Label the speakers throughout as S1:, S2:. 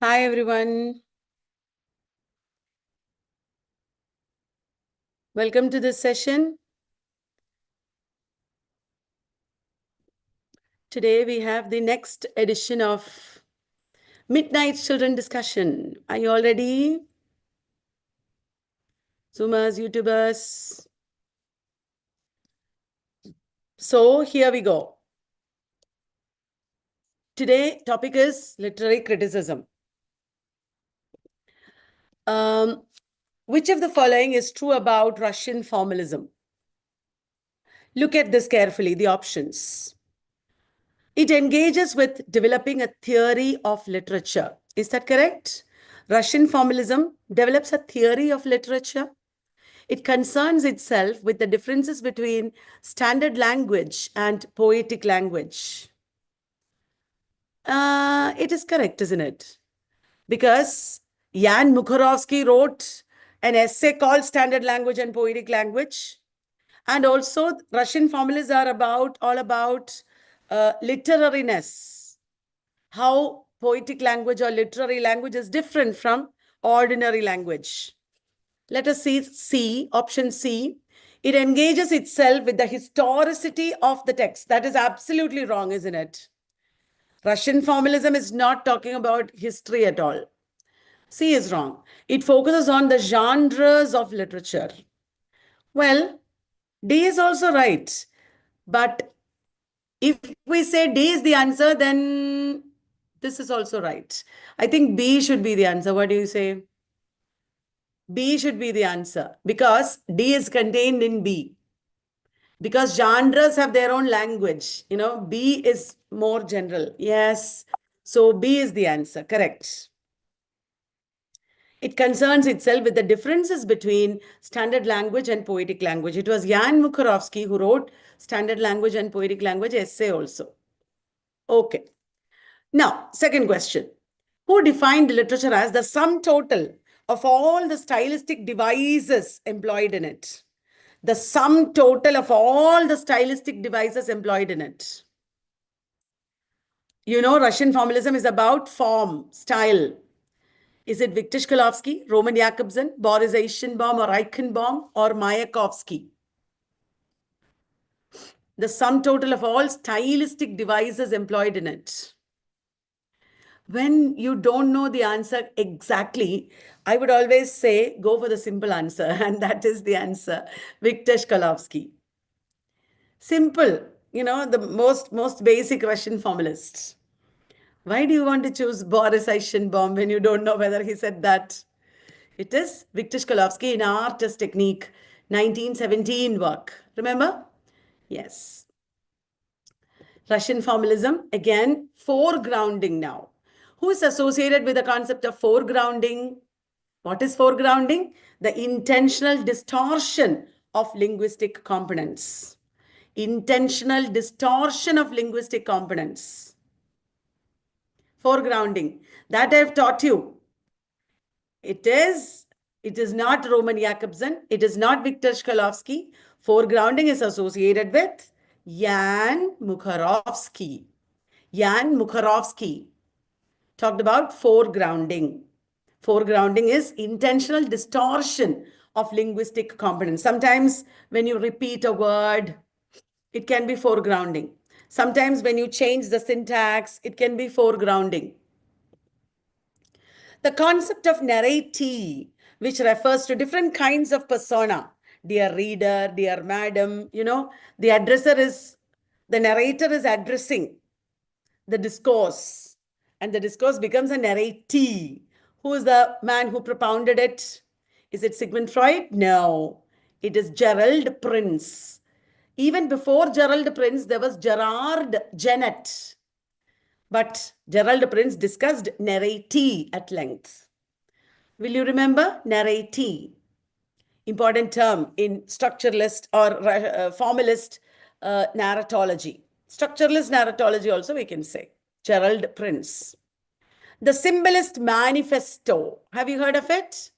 S1: Hi, everyone. Welcome to this session. Today, we have the next edition of Midnight Children Discussion. Are you all ready? Zoomers, YouTubers. So, here we go. Today, topic is literary criticism. Which of the following is true about Russian formalism? Look at this carefully, the options. It engages with developing a theory of literature. Is that correct? Russian formalism develops a theory of literature. It concerns itself with the differences between standard language and poetic language. It is correct, isn't it? Because Jan Mukhorovsky wrote an essay called Standard Language and Poetic Language. And also, Russian formulas are all about literariness. How poetic language or literary language is different from ordinary language. Let us see option C. It engages itself with the historicity of the text. That is absolutely wrong, isn't it? Russian formalism is not talking about history at all. C is wrong. It focuses on the genres of literature. Well, D is also right. But if we say D is the answer, then this is also right. I think B should be the answer. What do you say? B should be the answer because D is contained in B. Because genres have their own language. B is more general. Yes. So B is the answer. Correct. It concerns itself with the differences between standard language and poetic language. It was Jan Mukhorovsky who wrote Standard Language and Poetic Language essay also. Okay. Now, second question. Who defined literature as the sum total of all the stylistic devices employed in it? The sum total of all the stylistic devices employed in it. Russian formalism is about form, style. Is it Viktor Shklovsky, Roman Jakobson, Boris Eichenbaum or Reichenbaum or Mayakovsky? The sum total of all stylistic devices employed in it. When you don't know the answer exactly, I would always say go for the simple answer, and that is the answer, Viktor Shklovsky. Simple, the most basic Russian formalist. Why do you want to choose Boris Eichenbaum when you don't know whether he said that? It is Viktor Shklovsky in Art as Technique, 1917 work. Remember? Yes. Russian formalism, again, foregrounding now. Who is associated with the concept of foregrounding? What is foregrounding? The intentional distortion of linguistic components. Intentional distortion of linguistic components. Foregrounding. That I've taught you. It is not Roman Jakobson. It is not Viktor Shklovsky. Foregrounding is associated with Jan Mukhorovsky. Jan Mukhorovsky talked about foregrounding. Foregrounding is intentional distortion of linguistic components. Sometimes when you repeat a word, it can be foregrounding. Sometimes when you change the syntax, it can be foregrounding. The concept of narratee, which refers to different kinds of persona, dear reader, dear madam, the the narrator is addressing the discourse, and the discourse becomes a narratee. Who is the man who propounded it? Is it Sigmund Freud? No, it is Gerald Prince. Even before Gerald Prince, there was Gerard Genette. But Gerald Prince discussed narratee at length. Will you remember? Narratee. Important term in structuralist or formalist narratology. Structuralist narratology also we can say. Gerald Prince. The Symbolist Manifesto. Have you heard of it?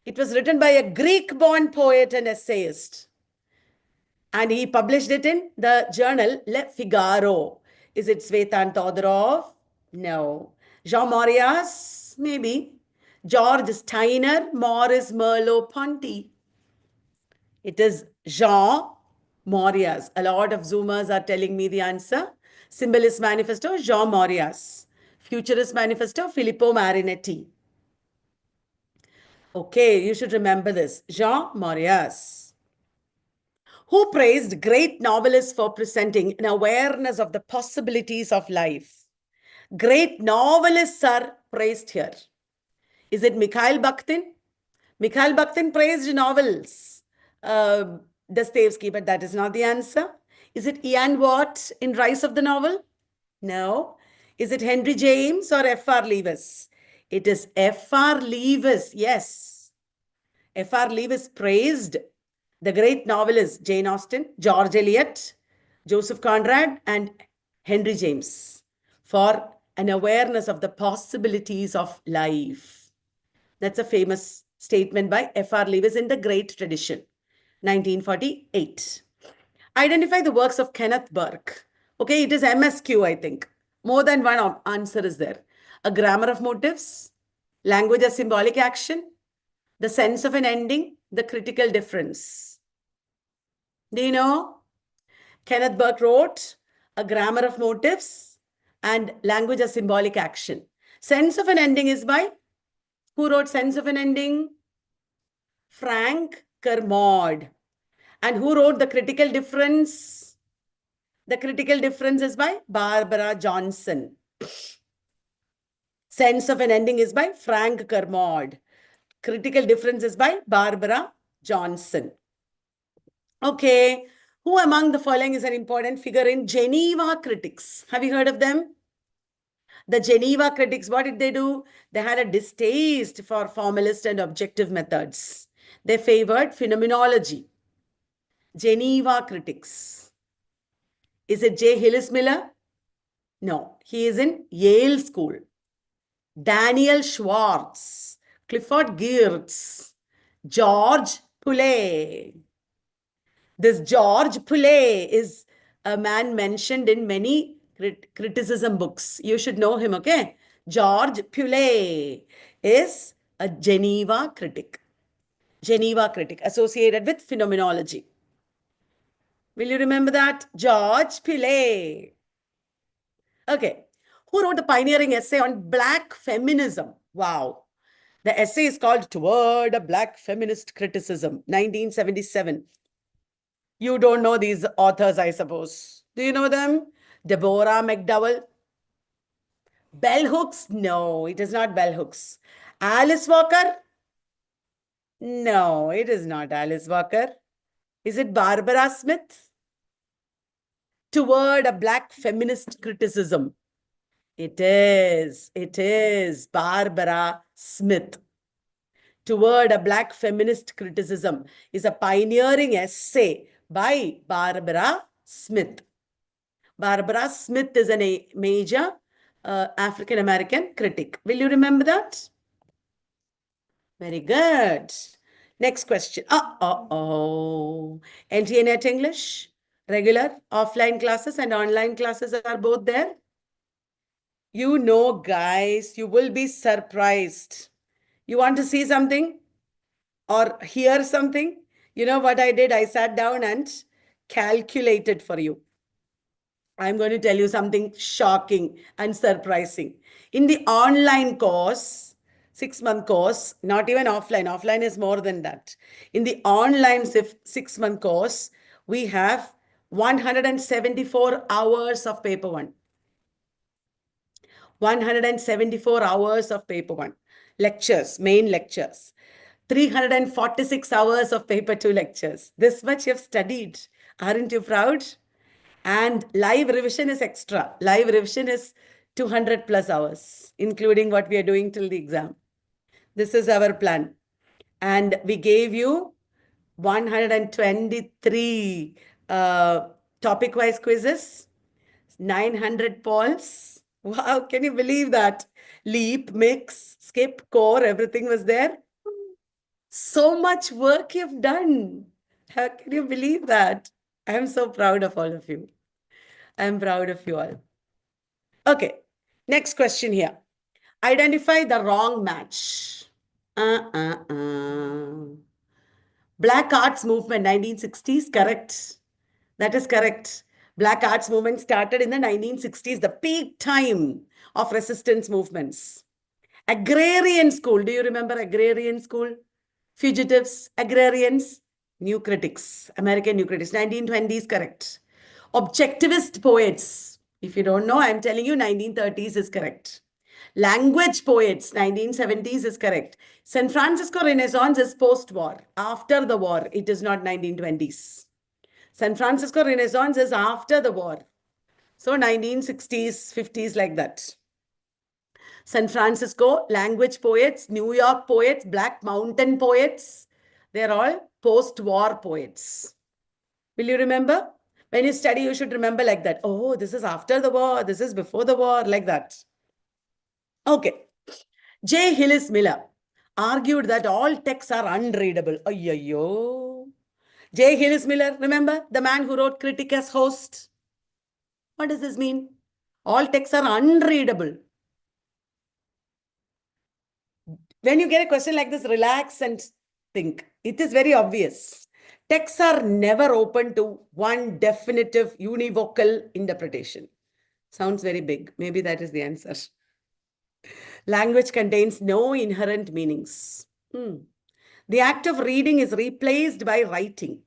S1: It was written by a Greek-born poet and essayist. And he published it in the journal Le Figaro. Is it Svetan Todorov? No. Jean Marias? Maybe. George Steiner, Maurice Merleau-Ponty. It is Jean Mauriac. A lot of Zoomers are telling me the answer. Symbolist Manifesto, Jean Mauriac. Futurist Manifesto, Filippo Marinetti. Okay, you should remember this. Jean Mauriac, who praised great novelists for presenting an awareness of the possibilities of life. Great novelists are praised here. Is it Mikhail Bakhtin? Mikhail Bakhtin praised novels. Dostoevsky, but that is not the answer. Is it Ian Watt in Rise of the Novel? No. Is it Henry James or F.R. Lewis? It is F.R. Lewis, yes. F.R. Lewis praised the great novelists Jane Austen, George Eliot, Joseph Conrad, and Henry James for an awareness of the possibilities of life. That's a famous statement by F.R. Lewis in The Great Tradition, 1948. Identify the works of Kenneth Burke. Okay, it is MSQ, I think. More than one answer is there. A Grammar of Motives, Language as Symbolic Action, The Sense of an Ending, The Critical Difference. Do you know? Kenneth Burke wrote A Grammar of Motives and Language as Symbolic Action. Sense of an Ending is by? Who wrote Sense of an Ending? Frank Kermode. And who wrote The Critical Difference? The Critical Difference is by Barbara Johnson. Sense of an Ending is by Frank Kermode. Critical Difference is by Barbara Johnson. Okay. Who among the following is an important figure in Geneva critics? Have you heard of them? The Geneva critics, what did they do? They had a distaste for formalist and objective methods. They favored phenomenology. Geneva critics. Is it J. Hillis Miller? No, he is in Yale School. Daniel Schwartz, Clifford Geertz, George Poulet. This George Poulet is a man mentioned in many criticism books. You should know him, okay? George Poulet is a Geneva critic. Geneva critic associated with phenomenology. Will you remember that? George Poulet. Okay. Who wrote the pioneering essay on Black feminism? Wow. The essay is called Toward a Black Feminist Criticism, 1977. You don't know these authors, I suppose. Do you know them? Deborah McDowell. Bell Hooks? No, it is not Bell Hooks. Alice Walker? No, it is not Alice Walker. Is it Barbara Smith? Toward a Black Feminist Criticism. It is Barbara Smith. Toward a Black Feminist Criticism is a pioneering essay by Barbara Smith. Barbara Smith is a major African-American critic. Will you remember that? Very good. Next question. NTA Net English, regular offline classes and online classes are both there. You know, guys, you will be surprised. You want to see something or hear something? You know what I did? I sat down and calculated for you. I'm going to tell you something shocking and surprising. In the online course, 6-month course, not even offline, offline is more than that. In the online 6-month course, we have 174 hours of paper one. 174 hours of paper one. Lectures, main lectures. 346 hours of paper two lectures. This much you've studied. Aren't you proud? And live revision is extra. Live revision is 200 plus hours, including what we are doing till the exam. This is our plan. And we gave you 123 topic-wise quizzes, 900 polls. Wow, can you believe that? Leap, mix, skip, core, everything was there. So much work you've done. How can you believe that? I'm so proud of all of you. I'm proud of you all. Okay, next question here. Identify the wrong match. Uh, uh, uh. Black Arts Movement, 1960s, correct. That is correct. Black Arts Movement started in the 1960s, the peak time of resistance movements. Agrarian school, do you remember agrarian school? Fugitives, agrarians, new critics, American new critics, 1920s, correct. Objectivist poets, if you don't know, I'm telling you 1930s is correct. Language poets, 1970s is correct. San Francisco Renaissance is post-war, after the war. It is not 1920s. San Francisco Renaissance is after the war. So 1960s, 50s, like that. San Francisco, language poets, New York poets, Black Mountain poets, they're all post-war poets. Will you remember? When you study, you should remember like that. Oh, this is after the war, this is before the war, like that. Okay. J. Hillis Miller argued that all texts are unreadable. Ayyo. J. Hillis Miller, remember the man who wrote Critic as Host? What does this mean? All texts are unreadable. When you get a question like this, relax and think. It is very obvious. Texts are never open to one definitive univocal interpretation. Sounds very big. Maybe that is the answer. Language contains no inherent meanings. The act of reading is replaced by writing.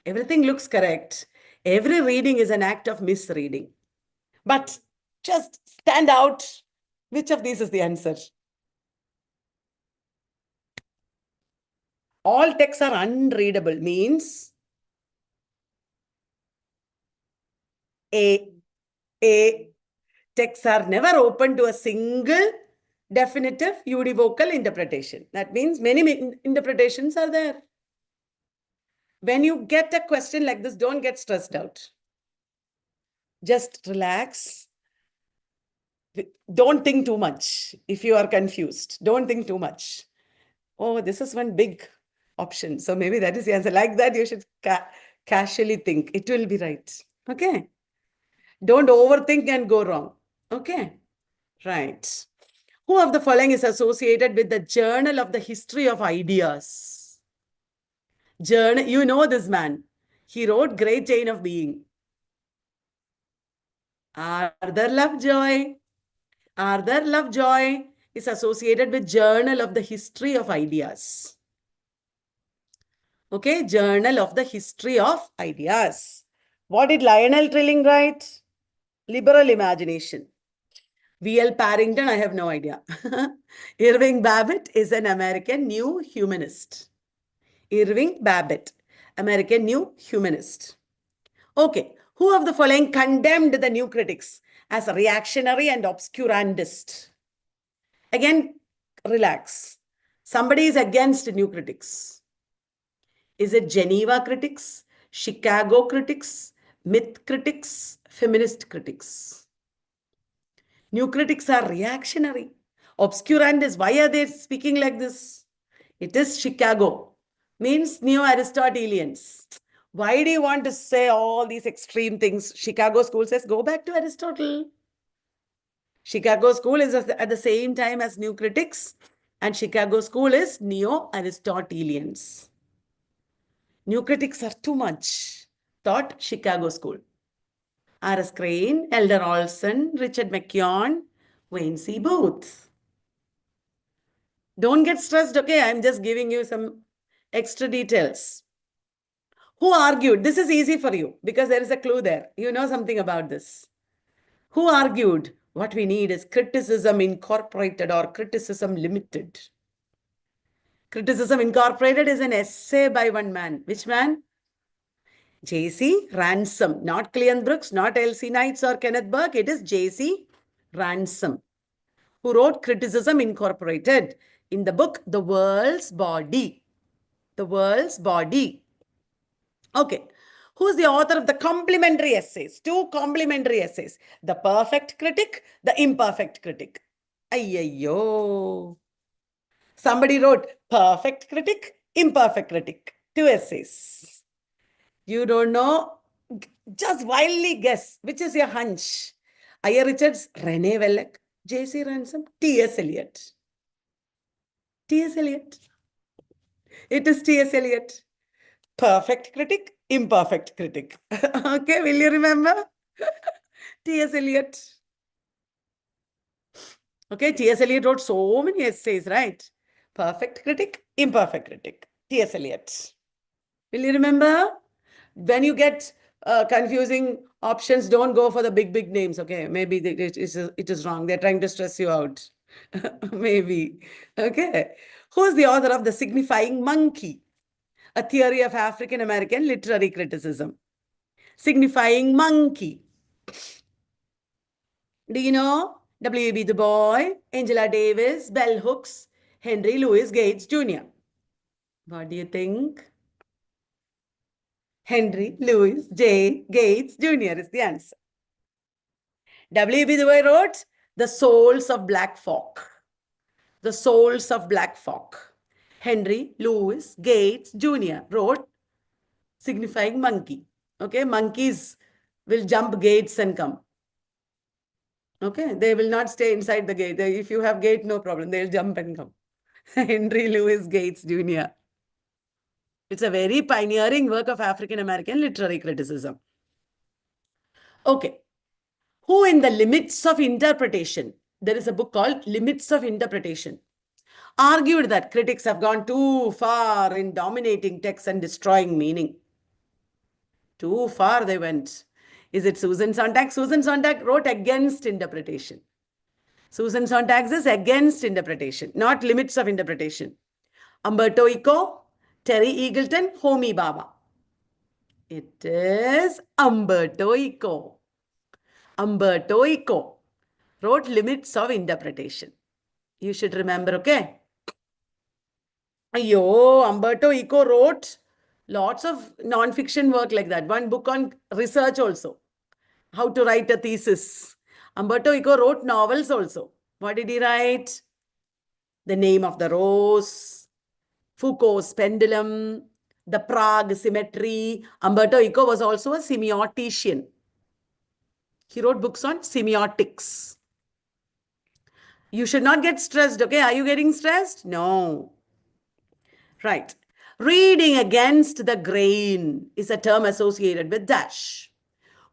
S1: Everything looks correct. Every reading is an act of misreading. But just stand out. Which of these is the answer? All texts are unreadable means A. Texts are never open to a single definitive univocal interpretation. That means many interpretations are there. When you get a question like this, don't get stressed out. Just relax. Don't think too much. If you are confused, don't think too much. Oh, this is one big option. So maybe that is the answer. Like that, you should casually think. It will be right. Okay. Don't overthink and go wrong. Okay. Right. Who of the following is associated with the Journal of the History of Ideas? Journal, you know this man. He wrote Great Chain of Being. Arthur Lovejoy. Arthur Lovejoy is associated with Journal of the History of Ideas. Okay, Journal of the History of Ideas. What did Lionel Trilling write? Liberal Imagination. V.L. Parrington, I have no idea. Irving Babbitt is an American new humanist. Irving Babbitt, American new humanist. Okay, who of the following condemned the new critics as reactionary and obscurantist? Again, relax. Somebody is against new critics. Is it Geneva critics, Chicago critics, myth critics, feminist critics? New critics are reactionary. Obscurantists, why are they speaking like this? It is Chicago, means neo-Aristotelians. Why do you want to say all these extreme things? Chicago school says, go back to Aristotle. Chicago school is at the same time as new critics, and Chicago school is neo-Aristotelians. New critics are too much. Thought Chicago school. R.S. Crane, Elder Olson, Richard McKeown, Wayne C. Booth. Don't get stressed, okay? I'm just giving you some extra details. Who argued? This is easy for you because there is a clue there. You know something about this. Who argued what we need is criticism incorporated or criticism limited? Criticism incorporated is an essay by one man. Which man? J.C. Ransom, not Cleon Brooks, not L.C. Knights or Kenneth Burke. It is J.C. Ransom, who wrote Criticism Incorporated in the book The World's Body. The World's Body. Okay. Who's the author of the complementary essays? Two complementary essays. The Perfect Critic, the Imperfect Critic. Ayyo. Somebody wrote Perfect Critic, Imperfect Critic. Two essays. You don't know? Just wildly guess. Which is your hunch? Aya Richards, Rene Wellek. J.C. Ransom, T.S. Eliot. T.S. Eliot. It is T.S. Eliot. Perfect critic, imperfect critic. Okay, will you remember? T.S. Eliot. Okay, T.S. Eliot wrote so many essays, right? Perfect critic, imperfect critic. T.S. Eliot. Will you remember? When you get confusing options, don't go for the big names. Okay, maybe it is wrong. They're trying to stress you out. Maybe. Okay. Who's the author of The Signifying Monkey? A theory of African American literary criticism. Signifying Monkey. Do you know? W.E.B. Du Bois, Angela Davis, Bell Hooks, Henry Louis Gates Jr. What do you think? Henry Louis J. Gates Jr. is the answer. W.E.B. Du Bois wrote The Souls of Black Folk. The Souls of Black Folk. Henry Louis Gates Jr. wrote Signifying Monkey. Okay, monkeys will jump gates and come. Okay, they will not stay inside the gate. If you have gate, no problem. They'll jump and come. Henry Louis Gates Jr. It's a very pioneering work of African American literary criticism. Okay. Who in the limits of interpretation? There is a book called Limits of Interpretation. Argued that critics have gone too far in dominating text and destroying meaning. Too far they went. Is it Susan Sontag? Susan Sontag wrote against interpretation. Susan Sontag is against interpretation, not limits of interpretation. Umberto Eco, Terry Eagleton, Homi Bhabha. It is Umberto Eco. Umberto Eco wrote Limits of Interpretation. You should remember, okay? Umberto Eco wrote lots of non-fiction work like that. One book on research also. How to write a thesis. Umberto Eco wrote novels also. What did he write? The Name of the Rose, Foucault's Pendulum, The Prague Symmetry. Umberto Eco was also a semiotician. He wrote books on semiotics. You should not get stressed, okay? Are you getting stressed? No. Right. Reading against the grain is a term associated with dash.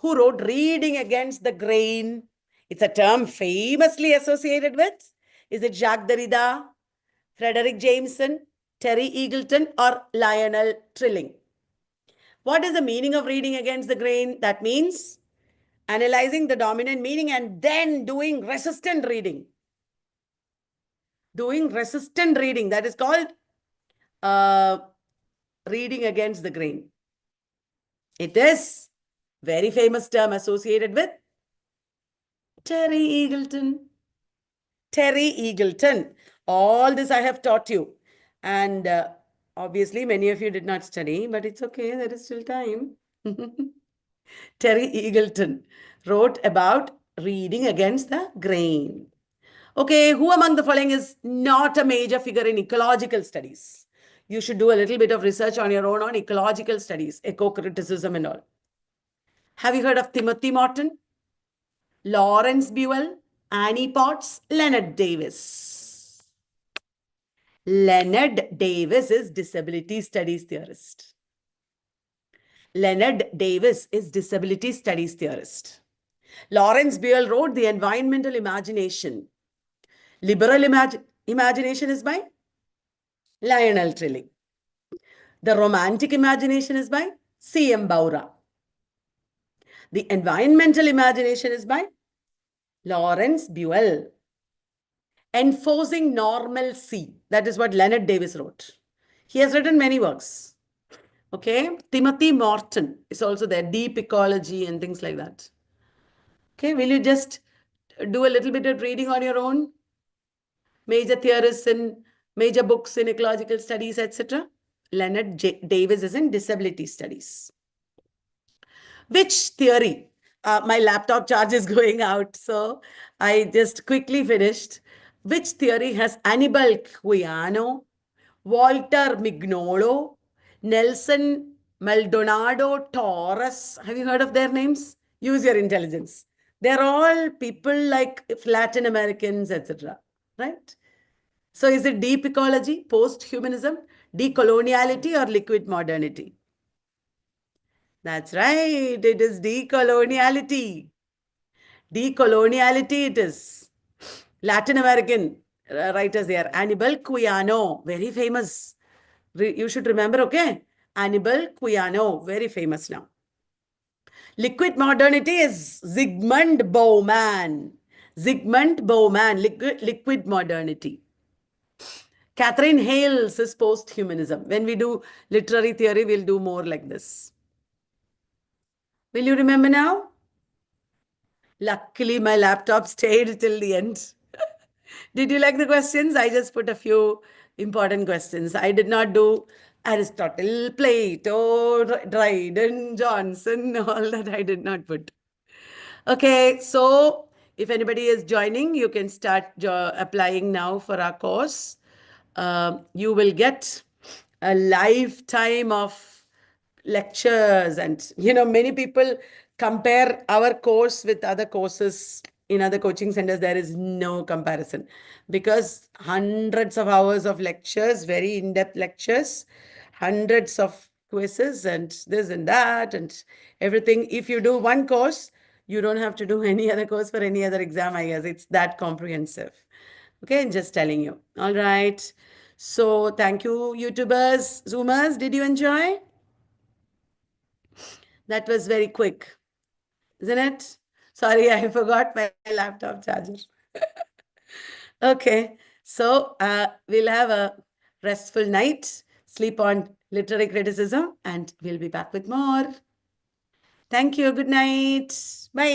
S1: Who wrote Reading Against the Grain? It's a term famously associated with. Is it Jacques Derrida, Frederick Jameson, Terry Eagleton, or Lionel Trilling? What is the meaning of reading against the grain? That means analyzing the dominant meaning and then doing resistant reading. Doing resistant reading. That is called reading against the grain. It is very famous term associated with Terry Eagleton. Terry Eagleton. All this I have taught you. And obviously, many of you did not study, but it's okay. There is still time. Terry Eagleton wrote about reading against the grain. Okay, who among the following is not a major figure in ecological studies? You should do a little bit of research on your own on ecological studies, eco-criticism and all. Have you heard of Timothy Morton, Lawrence Buell, Annie Potts, Leonard Davis? Leonard Davis is disability studies theorist. Leonard Davis is disability studies theorist. Lawrence Buell wrote The Environmental Imagination. Liberal imagination is by Lionel Trilling. The romantic imagination is by C.M. Baura. The environmental imagination is by Lawrence Buell. Enforcing normalcy. That is what Leonard Davis wrote. He has written many works. Okay. Timothy Morton is also there. Deep ecology and things like that. Okay. Will you just do a little bit of reading on your own? Major theorists and major books in ecological studies, etc. Leonard Davis is in disability studies. Which theory? My laptop charge is going out, so I just quickly finished. Which theory has Annibal Quijano, Walter Mignolo, Nelson Maldonado Torres? Have you heard of their names? Use your intelligence. They're all people like Latin Americans, etc. Right? So is it deep ecology, post-humanism, decoloniality, or liquid modernity? That's right. It is decoloniality. Decoloniality it is. Latin American writers there. Annibal Cuyano, very famous. You should remember, okay? Annibal Cuyano, very famous now. Liquid modernity is Zygmunt Bauman. Zygmunt Bauman, liquid modernity. Catherine Hales is post-humanism. When we do literary theory, we'll do more like this. Will you remember now? Luckily, my laptop stayed till the end. Did you like the questions? I just put a few important questions. I did not do Aristotle, Plato, Dryden, Johnson, all that I did not put. Okay, so if anybody is joining, you can start applying now for our course. You will get a lifetime of lectures, and many people compare our course with other courses in other coaching centers. There is no comparison because hundreds of hours of lectures, very in-depth lectures, hundreds of quizzes and this and that and everything. If you do one course, you don't have to do any other course for any other exam, I guess. It's that comprehensive. Okay, just telling you. All right. So thank you, YouTubers, Zoomers. Did you enjoy? That was very quick, isn't it? Sorry, I forgot my laptop charger. Okay, so we'll have a restful night, sleep on literary criticism, and we'll be back with more. Thank you. Good night. Bye.